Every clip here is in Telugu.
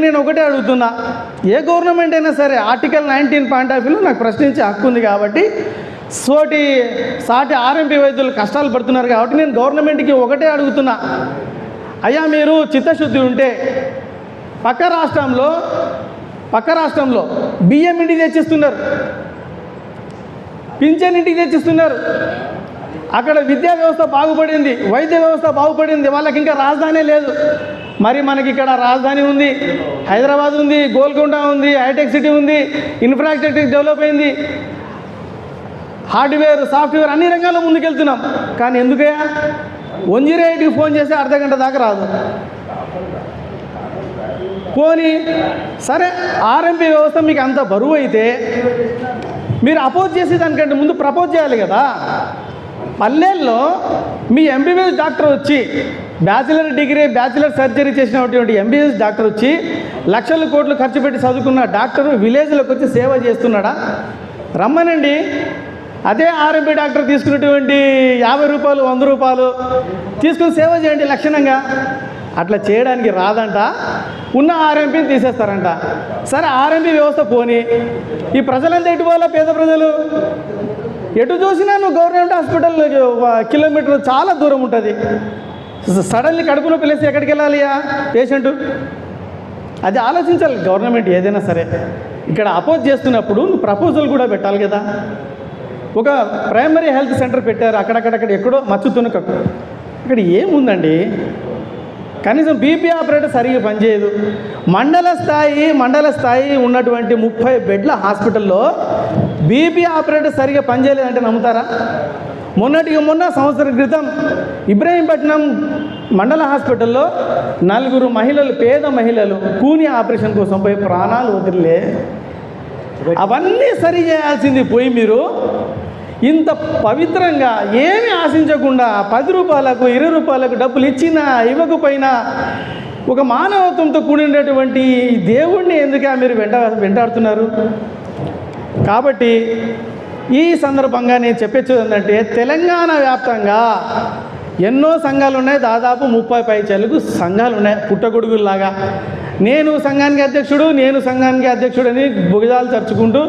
నేను ఒకటే అడుగుతున్నా, ఏ గవర్నమెంట్ అయినా సరే ఆర్టికల్ 19 పాయింట్ ఆఫ్ వ్యూలో నాకు ప్రశ్నించే హక్కు ఉంది కాబట్టి, సాటి ఆర్ఎంపీ వైద్యులు కష్టాలు పడుతున్నారు కాబట్టి నేను గవర్నమెంట్కి ఒకటే అడుగుతున్నా, అయ్యా మీరు చిత్తశుద్ధి ఉంటే పక్క రాష్ట్రంలో బియ్యం ఇంటికి తెచ్చిస్తున్నారు, పింఛన్ ఇంటికి తెచ్చిస్తున్నారు. అక్కడ విద్యా వ్యవస్థ బాగుపడింది, వైద్య వ్యవస్థ బాగుపడింది, వాళ్ళకి ఇంకా రాజధాని లేదు. మరి మనకి ఇక్కడ రాజధాని ఉంది, హైదరాబాద్ ఉంది, గోల్కొండ ఉంది, హైటెక్ సిటీ ఉంది, ఇన్ఫ్రాస్ట్రక్చర్ డెవలప్ అయింది, హార్డ్వేర్ సాఫ్ట్వేర్ అన్ని రంగాల్లో ముందుకెళ్తున్నాం. కానీ ఎందుకయ్యా 108కి ఫోన్ చేస్తే అర్ధగంట దాకా రాదు. పోనీ సరే, ఆర్ఎంపీ వ్యవస్థ మీకు అంత బరువు అయితే మీరు అపోజ్ చేసి దానికంటే ముందు ప్రపోజ్ చేయాలి కదా. పల్లెల్లో మీ ఎంబీబీఎస్ డాక్టర్ వచ్చి బ్యాచిలర్ డిగ్రీ బ్యాచిలర్ సర్జరీ చేసినటువంటి ఎంబీబీఎస్ డాక్టర్ వచ్చి లక్షల కోట్లు ఖర్చు పెట్టి చదువుకున్న డాక్టరు విలేజ్లోకి వచ్చి సేవ చేస్తున్నాడా? రమ్మనండి. అదే ఆర్ఎంపీ డాక్టర్ తీసుకున్నటువంటి 50 రూపాయలు 100 రూపాయలు తీసుకుని సేవ చేయండి లక్షణంగా. అట్లా చేయడానికి రాదంట, ఉన్న ఆర్ఎంపీని తీసేస్తారంట. సరే, ఆర్ఎంపీ వ్యవస్థ పోని, ఈ ప్రజలంతా ఎటు పోవాలా? పేద ప్రజలు ఎటు చూసినా నువ్వు గవర్నమెంట్ హాస్పిటల్ కిలోమీటర్ చాలా దూరం ఉంటుంది. సడన్లీ కడుపులో పిలిస్తే ఎక్కడికి వెళ్ళాలి పేషెంటు? అది ఆలోచించాలి గవర్నమెంట్ ఏదైనా సరే. ఇక్కడ అపోజ్ చేస్తున్నప్పుడు నువ్వు ప్రపోజల్ కూడా పెట్టాలి కదా. ఒక ప్రైమరీ హెల్త్ సెంటర్ పెట్టారు, అక్కడక్కడక్కడ ఎక్కడో మచ్చుతున్న ఇక్కడ ఏముందండి? కనీసం బీపీ ఆపరేటర్ సరిగ్గా పనిచేయదు. మండల స్థాయి ఉన్నటువంటి 30 బెడ్ల హాస్పిటల్లో బీపీ ఆపరేటర్ సరిగ్గా పనిచేయలేదంటే నమ్ముతారా? మొన్న సంవత్సరం క్రితం ఇబ్రహీంపట్నం మండల హాస్పిటల్లో 4 మహిళలు, పేద మహిళలు కూని ఆపరేషన్ కోసం పోయి ప్రాణాలు వదిలే. అవన్నీ సరి చేయాల్సింది పోయి మీరు ఇంత పవిత్రంగా ఏమీ ఆశించకుండా 10 రూపాయలకు 20 రూపాయలకు డబ్బులు ఇచ్చినా ఇవ్వకపోయినా ఒక మానవత్వంతో కూడినటువంటి దేవుణ్ణి ఎందుకు మీరు వెంటాడుతున్నారు? కాబట్టి ఈ సందర్భంగా నేను చెప్పేది ఏంటంటే, తెలంగాణ వ్యాప్తంగా ఎన్నో సంఘాలు ఉన్నాయి, దాదాపు 30 పైచలకు సంఘాలు ఉన్నాయి పుట్టగొడుగుల్లాగా. నేను సంఘానికి అధ్యక్షుడు అని భుజాలు చర్చుకుంటూ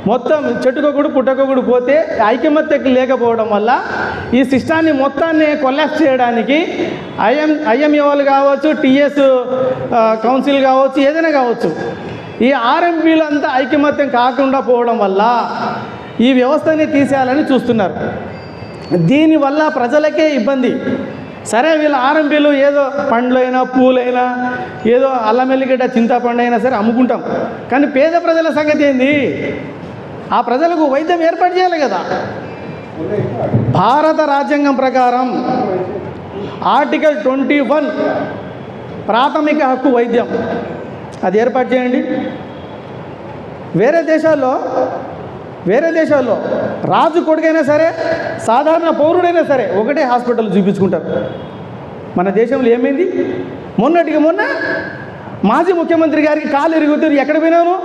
మొత్తం చెట్టుకొకడు పుట్టకొకడు పోతే ఐకమత్య లేకపోవడం వల్ల ఈ సిస్టాన్ని మొత్తాన్ని కొలాప్స్ చేయడానికి ఐఎంఏలు కావచ్చు, టీఎస్ కౌన్సిల్ కావచ్చు, ఏదైనా కావచ్చు, ఈ ఆర్ఎంపీలంతా ఐకమత్యం కాకుండా పోవడం వల్ల ఈ వ్యవస్థని తీసేయాలని చూస్తున్నారు. దీనివల్ల ప్రజలకే ఇబ్బంది. సరే, వీళ్ళ ఆర్ఎంపీలు ఏదో పండ్లైనా పూలైనా ఏదో అల్లం ఎల్లిగడ్డ చింతపండు అయినా సరే అమ్ముకుంటాం. కానీ పేద ప్రజల సంగతి ఏంది? ఆ ప్రజలకు వైద్యం ఏర్పాటు చేయాలి కదా. భారత రాజ్యాంగం ప్రకారం ఆర్టికల్ 21 ప్రాథమిక హక్కు వైద్యం, అది ఏర్పాటు చేయండి. వేరే దేశాల్లో రాజు కొడుకైనా సరే సాధారణ పౌరుడైనా సరే ఒకటే హాస్పిటల్ చూపించుకుంటారు. మన దేశంలో ఏమైంది? మొన్న మాజీ ముఖ్యమంత్రి గారికి కాలు ఇరుగుతుంది, ఎక్కడ పోయినావు?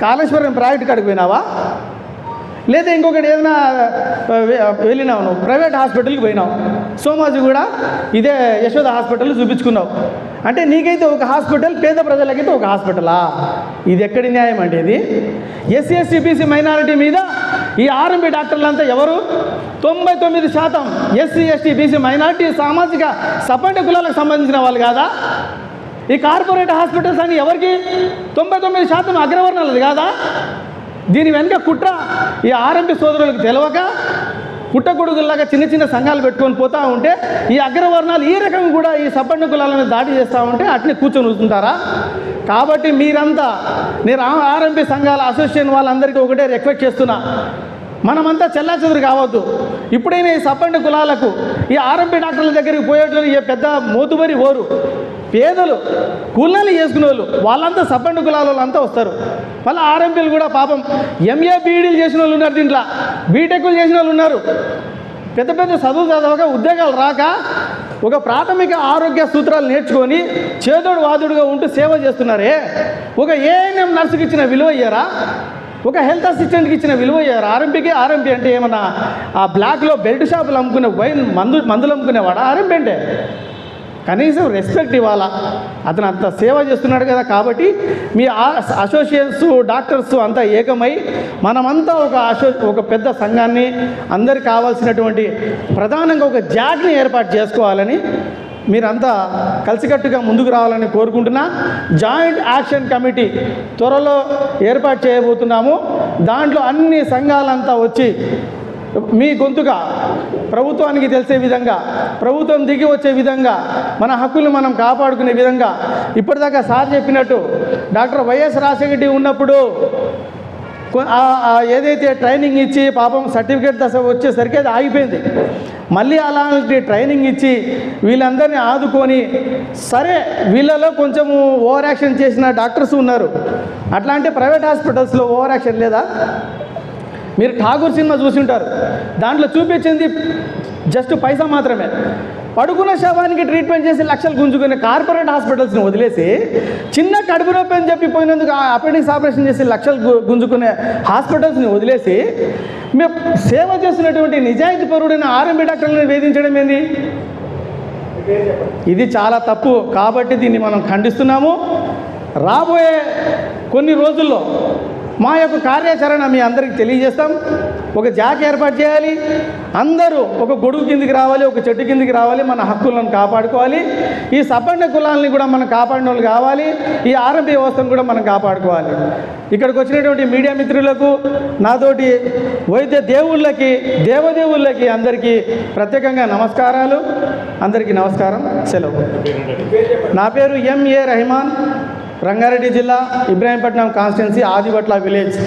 కాళేశ్వరం ప్రైవేట్ కాడికి పోయినావా? లేదా ఇంకొకటి ఏదైనా వెళ్ళినావు, నువ్వు ప్రైవేట్ హాస్పిటల్కి పోయినావు. సోమాజీ కూడా ఇదే యశోద హాస్పిటల్ చూపించుకున్నావు. అంటే నీకైతే ఒక హాస్పిటల్, పేద ప్రజలకైతే ఒక హాస్పిటలా? ఇది ఎక్కడి న్యాయం అండి? ఇది ఎస్సీ ఎస్టీ బీసీ మైనారిటీ మీద ఈ ఆర్ఎంపీ డాక్టర్లంతా ఎవరు? 99% ఎస్సీ ఎస్టీ బీసీ మైనారిటీ సామాజిక సపంట కులాలకు సంబంధించిన వాళ్ళు కాదా? ఈ కార్పొరేట్ హాస్పిటల్స్ అని ఎవరికి? 99% అగ్రవర్ణాలది కాదా? దీని వెనుక కుట్ర ఈ ఆర్ఎంపీ సోదరులకు తెలవక పుట్టగొడుగుల్లాగా చిన్న సంఘాలు పెట్టుకొని పోతూ ఉంటే ఈ అగ్రవర్ణాలు ఈ రకంగా కూడా ఈ సపండ కులాలను దాడి చేస్తూ ఉంటే అట్నే కూర్చొని ఉంటుంటారా? కాబట్టి మీరంతా, నేను ఆర్ఎంపీ సంఘాల అసోసియేషన్ వాళ్ళందరికీ ఒకటే రిక్వెస్ట్ చేస్తున్నా, మనమంతా చెల్లాచెదురు కావద్దు. ఇప్పుడైనా ఈ సపండ కులాలకు ఈ ఆర్ఎంపీ డాక్టర్ల దగ్గరికి పోయేటోళ్ళు ఏ పెద్ద మోతుబరి ఓరు, పేదలు కూలీలు చేసుకునే వాళ్ళంతా సపండ కులాల వాళ్ళంతా వస్తారు. మళ్ళీ ఆర్ఎంపీలు కూడా పాపం ఎంఏ బీఈడీలు చేసిన వాళ్ళు ఉన్నారు, దీంట్లో బీటెక్లు చేసిన వాళ్ళు ఉన్నారు. పెద్ద చదువు చదవక ఉద్యోగాలు రాక ఒక ప్రాథమిక ఆరోగ్య సూత్రాలు నేర్చుకొని చేదోడు వాదుడుగా ఉంటూ సేవ చేస్తున్నారే. ఒక ఏఎన్ఎం నర్సుకి ఇచ్చిన విలువ ఇయ్యారా? ఒక హెల్త్ అసిస్టెంట్కి ఇచ్చిన విలువ ఇయ్యారా? ఆర్ఎంపీ అంటే ఏమన్నా ఆ బ్లాక్లో బెల్ట్ షాపులు అమ్ముకునే మందులు అమ్ముకునేవాడా ఆర్ఎంపీ అంటే? కనీసం రెస్పెక్ట్ ఇవ్వాలా. అతను అంత సేవ చేస్తున్నాడు కదా. కాబట్టి మీ అసోసియేట్స్ డాక్టర్స్ అంతా ఏకమై మనమంతా ఒక పెద్ద సంఘాన్ని, అందరికి కావాల్సినటువంటి ప్రధానంగా ఒక జాగ్ని ఏర్పాటు చేసుకోవాలని, మీరంతా కలిసికట్టుగా ముందుకు రావాలని కోరుకుంటున్నా. జాయింట్ యాక్షన్ కమిటీ త్వరలో ఏర్పాటు చేయబోతున్నాము. దాంట్లో అన్ని సంఘాలంతా వచ్చి మీ గొంతుగా ప్రభుత్వానికి తెలిసే విధంగా, ప్రభుత్వం దిగి వచ్చే విధంగా, మన హక్కులు మనం కాపాడుకునే విధంగా, ఇప్పటిదాకా సార్ చెప్పినట్టు డాక్టర్ వైఎస్ రాజశేఖర రెడ్డి ఉన్నప్పుడు ఏదైతే ట్రైనింగ్ ఇచ్చి పాపం సర్టిఫికేట్ దశ వచ్చేసరికి అది ఆగిపోయింది. మళ్ళీ అలాంటి ట్రైనింగ్ ఇచ్చి వీళ్ళందరినీ ఆదుకొని, సరే వీళ్ళలో కొంచెము ఓవర్ యాక్షన్ చేసిన డాక్టర్స్ ఉన్నారు. అట్లాంటి ప్రైవేట్ హాస్పిటల్స్లో ఓవర్ యాక్షన్ లేదా? మీరు ఠాగూర్ సినిమా చూసి ఉంటారు. దాంట్లో చూపించింది జస్ట్ పైసా మాత్రమే. పడుకున్న శవానికి ట్రీట్మెంట్ చేసి లక్షలు గుంజుకునే కార్పొరేట్ హాస్పిటల్స్ని వదిలేసి, చిన్న కడుపు నొప్పి అని చెప్పి పోయినందుకు అపెండిక్స్ ఆపరేషన్ చేసి లక్షలు గుంజుకునే హాస్పిటల్స్ని వదిలేసి మేము సేవ చేసినటువంటి నిజాయితీ పరుడైన ఆర్ఎంపీ డాక్టర్లను వేధించడం ఏంది? ఇది చాలా తప్పు. కాబట్టి దీన్ని మనం ఖండిస్తున్నాము. రాబోయే కొన్ని రోజుల్లో మా యొక్క కార్యాచరణ మీ అందరికీ తెలియజేస్తాం. ఒక జాక్ ఏర్పాటు చేయాలి, అందరూ ఒక గొడుగు కిందికి రావాలి, ఒక చెట్టు కిందికి రావాలి, మన హక్కులను కాపాడుకోవాలి. ఈ సబ్బండ కులాలని కూడా మనం కాపాడిన వాళ్ళు కావాలి, ఈ ఆర్ఎంపీ వ్యవస్థను కూడా మనం కాపాడుకోవాలి. ఇక్కడికి వచ్చినటువంటి మీడియా మిత్రులకు, నాతోటి వైద్య దేవుళ్ళకి, దేవదేవుళ్ళకి అందరికీ ప్రత్యేకంగా నమస్కారాలు. అందరికీ నమస్కారం. సెలవు. నా పేరు ఎంఏ రెహమాన్, రంగారెడ్డి జిల్లా, ఇబ్రాహీంపట్నం కాన్స్టిట్యున్సీ, ఆదిబట్ల విలేజ్.